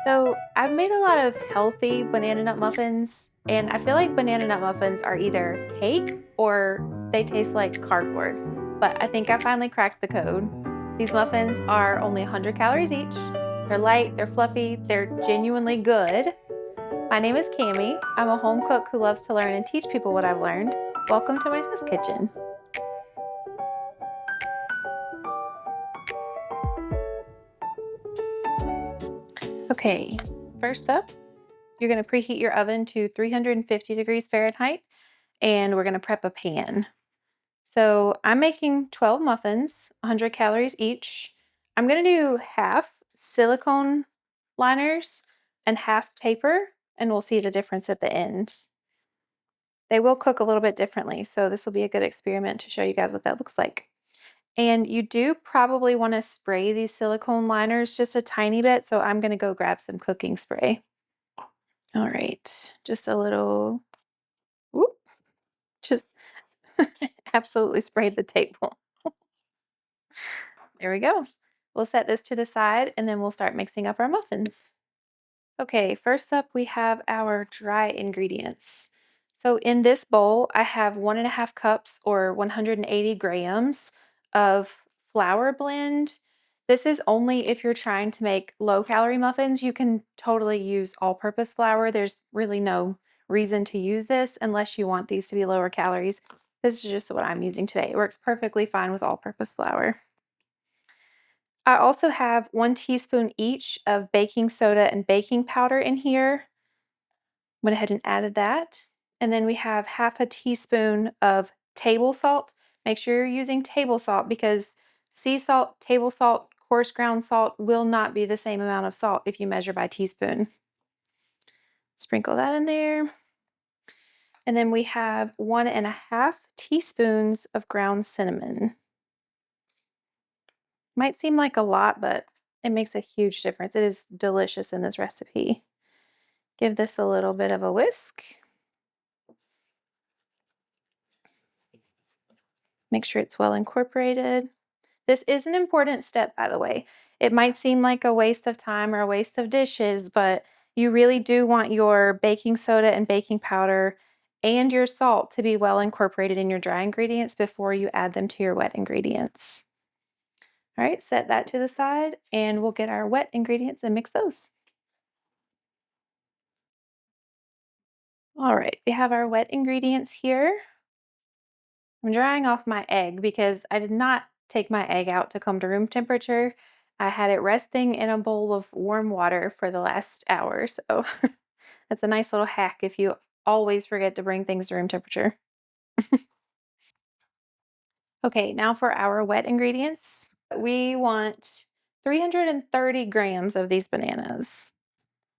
So I've made a lot of healthy banana nut muffins, and I feel like banana nut muffins are either cake or they taste like cardboard. But I think I finally cracked the code. These muffins are only 100 calories each. They're light, they're fluffy, they're genuinely good. My name is Cami. I'm a home cook who loves to learn and teach people what I've learned. Welcome to my test kitchen. Okay, first up, you're going to preheat your oven to 350 degrees Fahrenheit, and we're going to prep a pan. So I'm making 12 muffins, 100 calories each. I'm going to do half silicone liners and half paper, and we'll see the difference at the end. They will cook a little bit differently, so this will be a good experiment to show you guys what that looks like. And you do probably want to spray these silicone liners just a tiny bit, so I'm going to go grab some cooking spray. All right, just a little, whoop, just absolutely sprayed the table. There we go. We'll set this to the side and then we'll start mixing up our muffins. Okay, first up we have our dry ingredients. So in this bowl, I have 1.5 cups or 180 grams of flour blend. This is only if you're trying to make low calorie muffins. You can totally use all purpose flour. There's really no reason to use this unless you want these to be lower calories. This is just what I'm using today. It works perfectly fine with all purpose flour. I also have 1 teaspoon each of baking soda and baking powder in here. Went ahead and added that. And then we have half a teaspoon of table salt. Make sure you're using table salt because sea salt, table salt, coarse ground salt will not be the same amount of salt if you measure by teaspoon. Sprinkle that in there. And then we have 1.5 teaspoons of ground cinnamon. Might seem like a lot, but it makes a huge difference. It is delicious in this recipe. Give this a little bit of a whisk. Make sure it's well incorporated. This is an important step, by the way. It might seem like a waste of time or a waste of dishes, but you really do want your baking soda and baking powder and your salt to be well incorporated in your dry ingredients before you add them to your wet ingredients. All right, set that to the side and we'll get our wet ingredients and mix those. All right, we have our wet ingredients here. I'm drying off my egg because I did not take my egg out to come to room temperature. I had it resting in a bowl of warm water for the last hour. So that's a nice little hack if you always forget to bring things to room temperature. Okay, now for our wet ingredients. We want 330 grams of these bananas.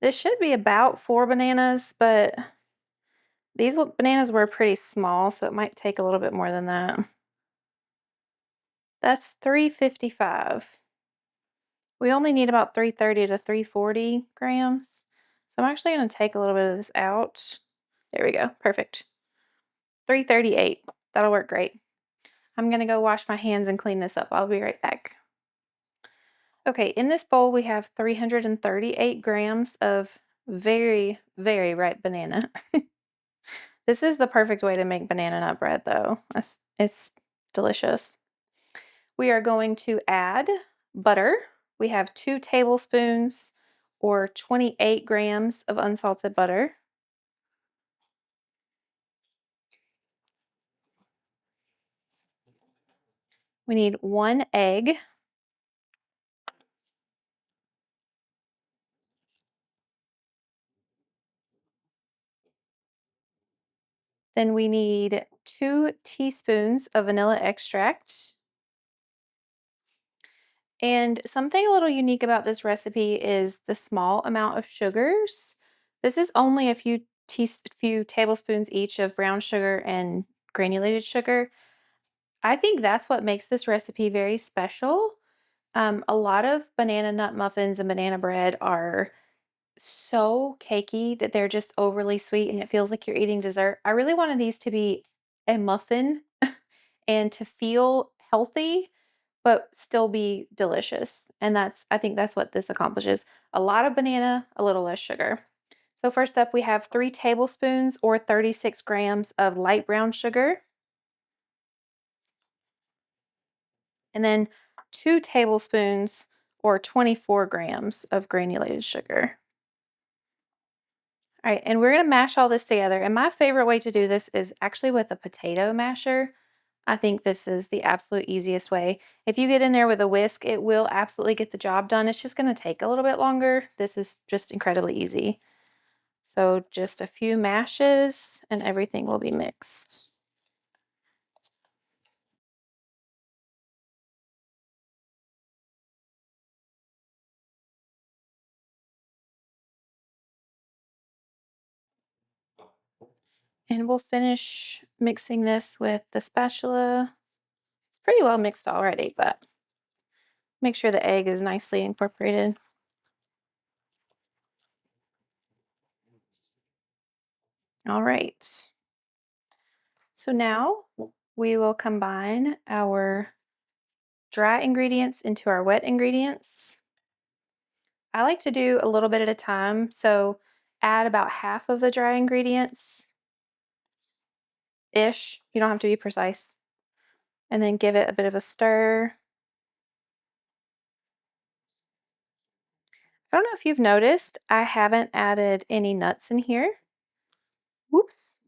This should be about 4 bananas, but these bananas were pretty small, so it might take a little bit more than that. That's 355. We only need about 330 to 340 grams. So I'm actually going to take a little bit of this out. There we go. Perfect. 338. That'll work great. I'm going to go wash my hands and clean this up. I'll be right back. Okay, in this bowl we have 338 grams of very, very ripe banana. This is the perfect way to make banana nut bread, though. It's delicious. We are going to add butter. We have 2 tablespoons or 28 grams of unsalted butter. We need 1 egg. Then we need 2 teaspoons of vanilla extract. And something a little unique about this recipe is the small amount of sugars. This is only a few tablespoons each of brown sugar and granulated sugar. I think that's what makes this recipe very special. A lot of banana nut muffins and banana bread are so cakey that they're just overly sweet and it feels like you're eating dessert. I really wanted these to be a muffin and to feel healthy, but still be delicious. And I think that's what this accomplishes. A lot of banana, a little less sugar. So first up, we have 3 tablespoons or 36 grams of light brown sugar, and then 2 tablespoons or 24 grams of granulated sugar. All right, and we're gonna mash all this together. And my favorite way to do this is actually with a potato masher. I think this is the absolute easiest way. If you get in there with a whisk, it will absolutely get the job done. It's just gonna take a little bit longer. This is just incredibly easy. So just a few mashes and everything will be mixed. And we'll finish mixing this with the spatula. It's pretty well mixed already, but make sure the egg is nicely incorporated. All right. So now we will combine our dry ingredients into our wet ingredients. I like to do a little bit at a time. So add about half of the dry ingredients ish. You don't have to be precise. And then give it a bit of a stir. I don't know if you've noticed, I haven't added any nuts in here. Whoops.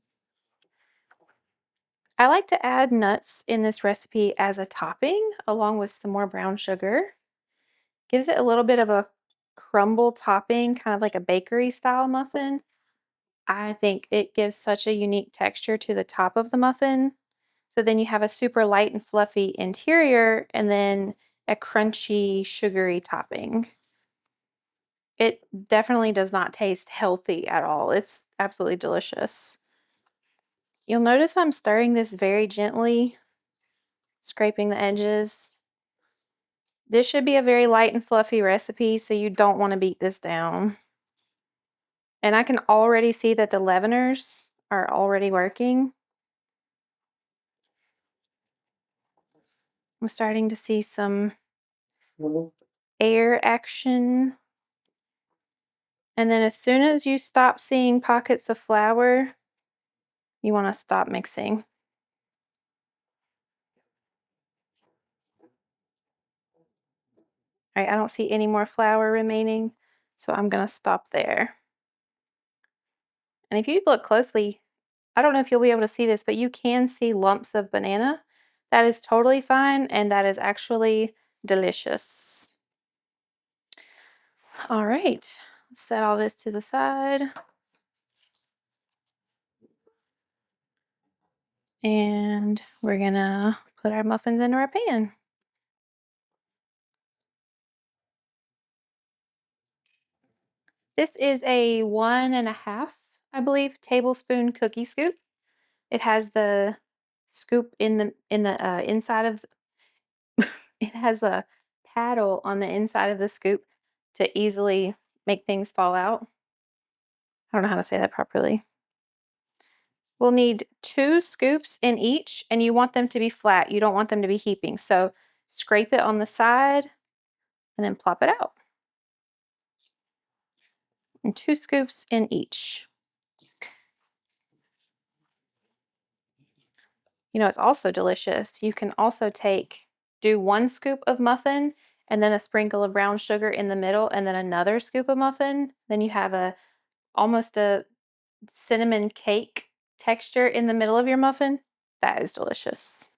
I like to add nuts in this recipe as a topping along with some more brown sugar. Gives it a little bit of a crumble topping, kind of like a bakery style muffin. I think it gives such a unique texture to the top of the muffin. So then you have a super light and fluffy interior and then a crunchy, sugary topping. It definitely does not taste healthy at all. It's absolutely delicious. You'll notice I'm stirring this very gently, scraping the edges. This should be a very light and fluffy recipe, so you don't want to beat this down. And I can already see that the leaveners are already working. I'm starting to see some air action. And then as soon as you stop seeing pockets of flour, you want to stop mixing. All right, I don't see any more flour remaining, so I'm going to stop there. And if you look closely, I don't know if you'll be able to see this, but you can see lumps of banana. That is totally fine, and that is actually delicious. All right, set all this to the side. And we're gonna put our muffins into our pan. This is a 1.5, I believe, tablespoon cookie scoop. It has the scoop in the inside of it has a paddle on the inside of the scoop to easily make things fall out. I don't know how to say that properly. We'll need 2 scoops in each, and you want them to be flat. You don't want them to be heaping. So scrape it on the side and then plop it out. And 2 scoops in each. You know, it's also delicious. You can also do 1 scoop of muffin and then a sprinkle of brown sugar in the middle and then another scoop of muffin. Then you have almost a cinnamon cake texture in the middle of your muffin. That is delicious.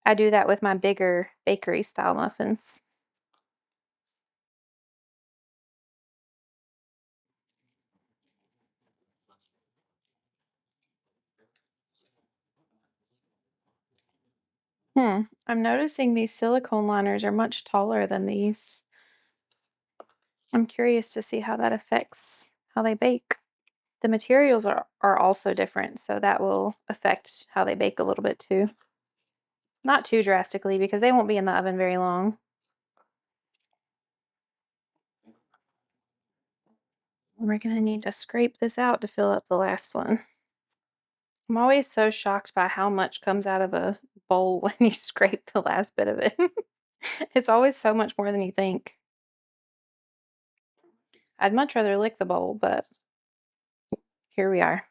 I do that with my bigger bakery style muffins. I'm noticing these silicone liners are much taller than these. I'm curious to see how that affects how they bake. The materials are also different, so that will affect how they bake a little bit too. Not too drastically because they won't be in the oven very long. We're gonna need to scrape this out to fill up the last one. I'm always so shocked by how much comes out of a bowl when you scrape the last bit of it. It's always so much more than you think. I'd much rather lick the bowl, but here we are.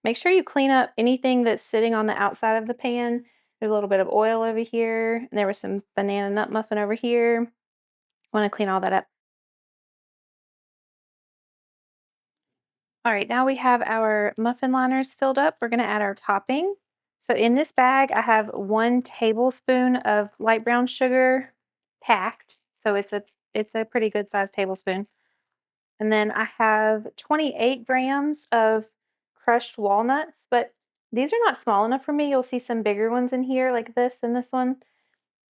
Make sure you clean up anything that's sitting on the outside of the pan. There's a little bit of oil over here, and there was some banana nut muffin over here. Want to clean all that up. All right, now we have our muffin liners filled up. We're going to add our topping. So in this bag, I have 1 tablespoon of light brown sugar packed. So it's a pretty good sized tablespoon. And then I have 28 grams of crushed walnuts, but these are not small enough for me. You'll see some bigger ones in here like this and this one.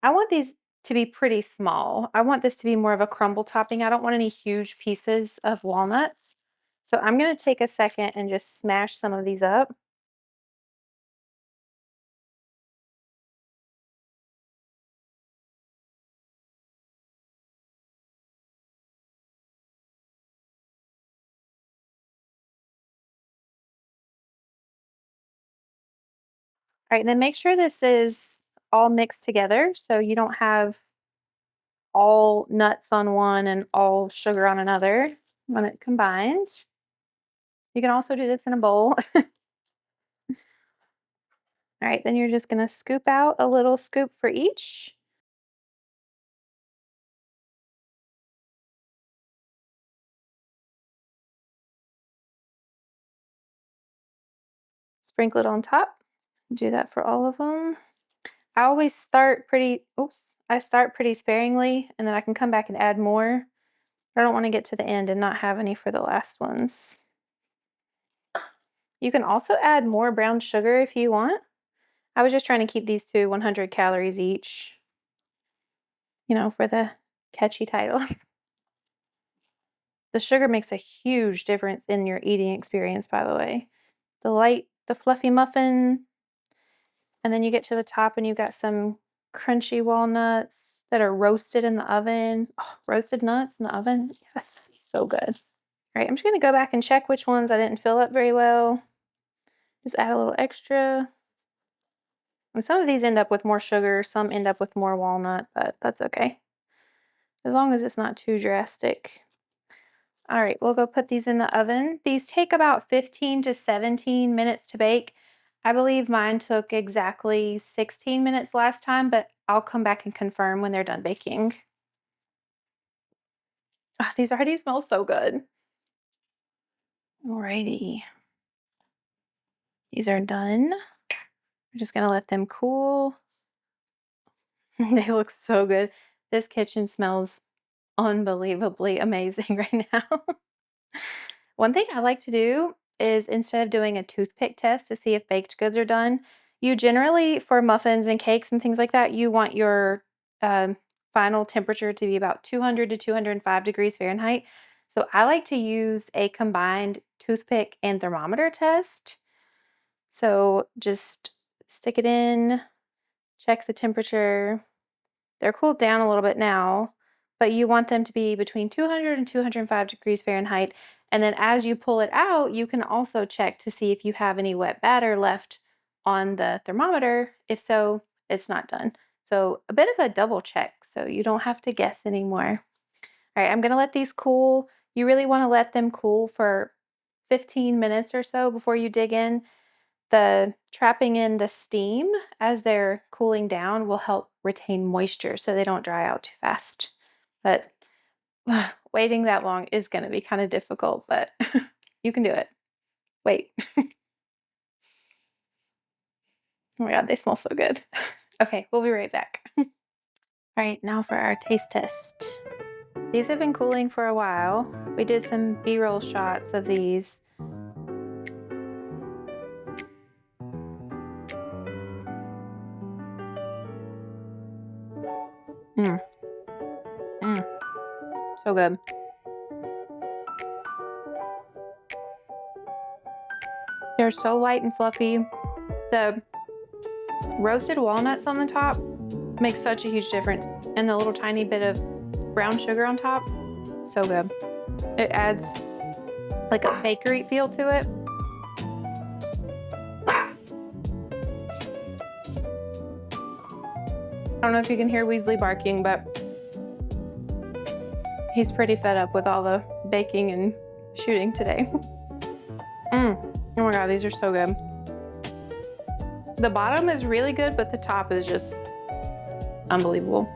I want these to be pretty small. I want this to be more of a crumble topping. I don't want any huge pieces of walnuts. So I'm going to take a second and just smash some of these up. All right, and then make sure this is all mixed together so you don't have all nuts on one and all sugar on another when it combines. You can also do this in a bowl. All right, then you're just gonna scoop out a little scoop for each. Sprinkle it on top. Do that for all of them. I always start pretty, oops, I start pretty sparingly and then I can come back and add more. I don't want to get to the end and not have any for the last ones. You can also add more brown sugar if you want. I was just trying to keep these to 100 calories each, you know, for the catchy title. The sugar makes a huge difference in your eating experience, by the way. The fluffy muffin, and then you get to the top and you've got some crunchy walnuts that are roasted in the oven. Oh, roasted nuts in the oven. Yes, so good. All right, I'm just gonna go back and check which ones I didn't fill up very well. Just add a little extra. And some of these end up with more sugar, some end up with more walnut, but that's okay. As long as it's not too drastic. All right, we'll go put these in the oven. These take about 15 to 17 minutes to bake. I believe mine took exactly 16 minutes last time, but I'll come back and confirm when they're done baking. Oh, these already smell so good. Alrighty. These are done. We're just gonna let them cool. They look so good. This kitchen smells unbelievably amazing right now. One thing I like to do is instead of doing a toothpick test to see if baked goods are done, you generally, for muffins and cakes and things like that, you want your final temperature to be about 200 to 205 degrees Fahrenheit. So I like to use a combined toothpick and thermometer test. So just stick it in, check the temperature. They're cooled down a little bit now, but you want them to be between 200 and 205 degrees Fahrenheit. And then as you pull it out, you can also check to see if you have any wet batter left on the thermometer. If so, it's not done. So a bit of a double check so you don't have to guess anymore. All right, I'm gonna let these cool. You really wanna let them cool for 15 minutes or so before you dig in. The trapping in the steam as they're cooling down will help retain moisture so they don't dry out too fast. But waiting that long is going to be kind of difficult, but you can do it. Wait. Oh my God, they smell so good. Okay, we'll be right back. All right, now for our taste test. These have been cooling for a while. We did some B-roll shots of these. Mmm. Mmm. So good. They're so light and fluffy. The roasted walnuts on the top make such a huge difference. And the little tiny bit of brown sugar on top, so good. It adds like a bakery feel to it. don't know if you can hear Weasley barking, but he's pretty fed up with all the baking and shooting today. Oh my God, these are so good. The bottom is really good, but the top is just unbelievable.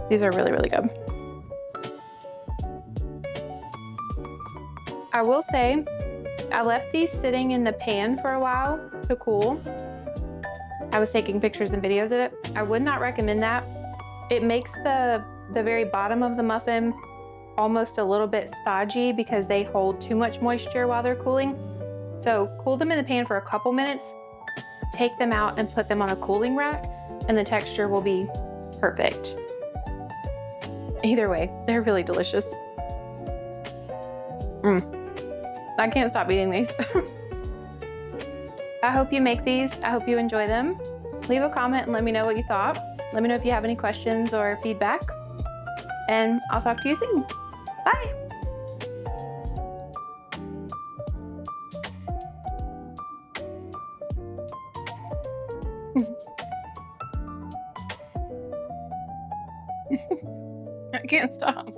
These are really, really good. I will say, I left these sitting in the pan for a while to cool. I was taking pictures and videos of it. I would not recommend that. It makes the very bottom of the muffin almost a little bit stodgy because they hold too much moisture while they're cooling. So cool them in the pan for a couple minutes, take them out and put them on a cooling rack, and the texture will be perfect. Either way, they're really delicious. I can't stop eating these. I hope you make these. I hope you enjoy them. Leave a comment and let me know what you thought. Let me know if you have any questions or feedback. And I'll talk to you soon. Bye. I can't stop.